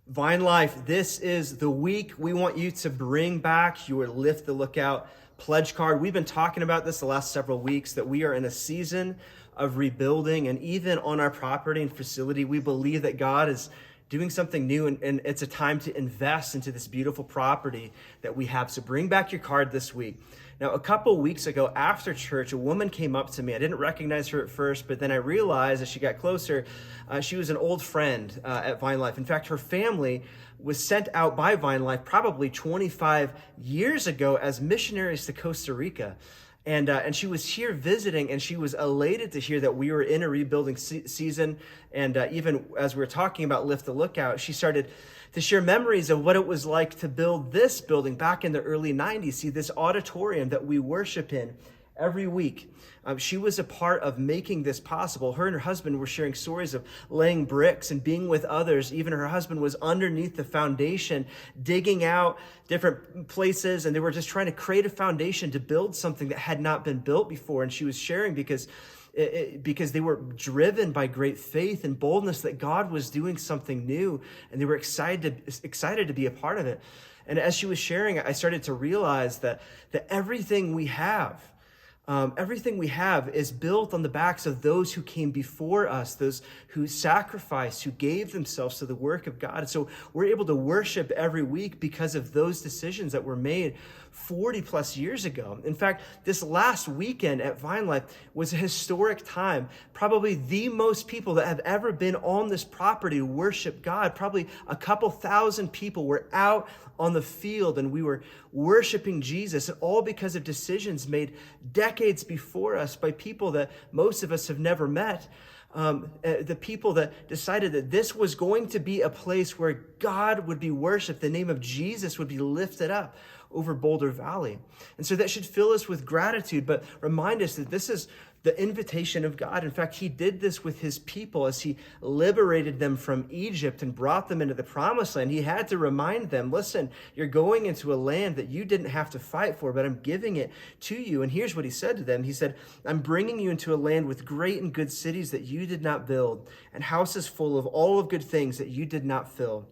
Vine Life, this is the week we want you to bring back your Lift the Lookout pledge card. We've been talking about this the last several weeks, that we are in a season of rebuilding, and even on our property and facility, we believe that God is doing something new, and it's a time to invest into this beautiful property that we have. So bring back your card this week. Now, a couple weeks ago after church, a woman came up to me. I didn't recognize her at first, but then I realized as she got closer, she was an old friend at Vine Life. In fact, her family was sent out by Vine Life probably 25 years ago as missionaries to Costa Rica. And she was here visiting, and she was elated to hear that we were in a rebuilding season. And even as we were talking about Lift the Lookout, she started to share memories of what it was like to build this building back in the early 90s. See, this auditorium that we worship in every week. She was a part of making this possible. Her and her husband were sharing stories of laying bricks and being with others. Even her husband was underneath the foundation, digging out different places, and they were just trying to create a foundation to build something that had not been built before. And she was sharing because they were driven by great faith and boldness that God was doing something new, and they were excited to be a part of it. And as she was sharing, I started to realize that everything we have is built on the backs of those who came before us, those who sacrificed, who gave themselves to the work of God. And so we're able to worship every week because of those decisions that were made 40 plus years ago. In fact, this last weekend at Vine Life was a historic time. Probably the most people that have ever been on this property worship God. Probably a couple thousand people were out on the field, and we were worshiping Jesus, and all because of decisions made decades before us by people that most of us have never met. The people that decided that this was going to be a place where God would be worshiped, the name of Jesus would be lifted up over Boulder Valley. And so that should fill us with gratitude, but remind us that this is the invitation of God. In fact, he did this with his people as he liberated them from Egypt and brought them into the promised land. He had to remind them, listen, you're going into a land that you didn't have to fight for, but I'm giving it to you. And here's what he said to them. He said, I'm bringing you into a land with great and good cities that you did not build, and houses full of all of good things that you did not fill,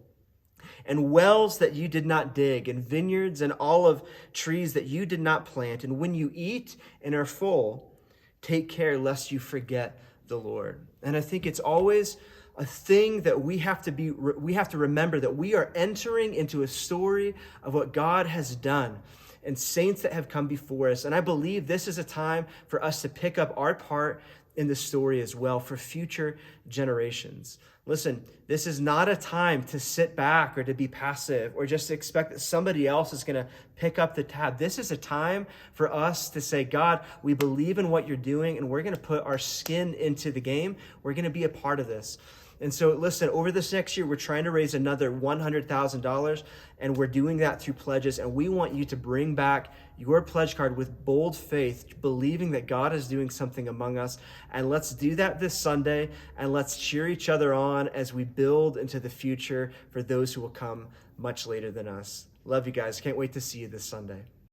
and wells that you did not dig, and vineyards and olive trees that you did not plant. And when you eat and are full, take care lest you forget the Lord. And I think it's always a thing that we have to remember, that we are entering into a story of what God has done and saints that have come before us. And I believe this is a time for us to pick up our part in the story as well for future generations. Listen, this is not a time to sit back or to be passive or just expect that somebody else is going to pick up the tab. This is a time for us to say, God, we believe in what you're doing, and we're going to put our skin into the game. We're going to be a part of this. And so listen, over this next year, we're trying to raise another $100,000, and we're doing that through pledges. And we want you to bring back your pledge card with bold faith, believing that God is doing something among us. And let's do that this Sunday, and let's cheer each other on as we build into the future for those who will come much later than us. Love you guys. Can't wait to see you this Sunday.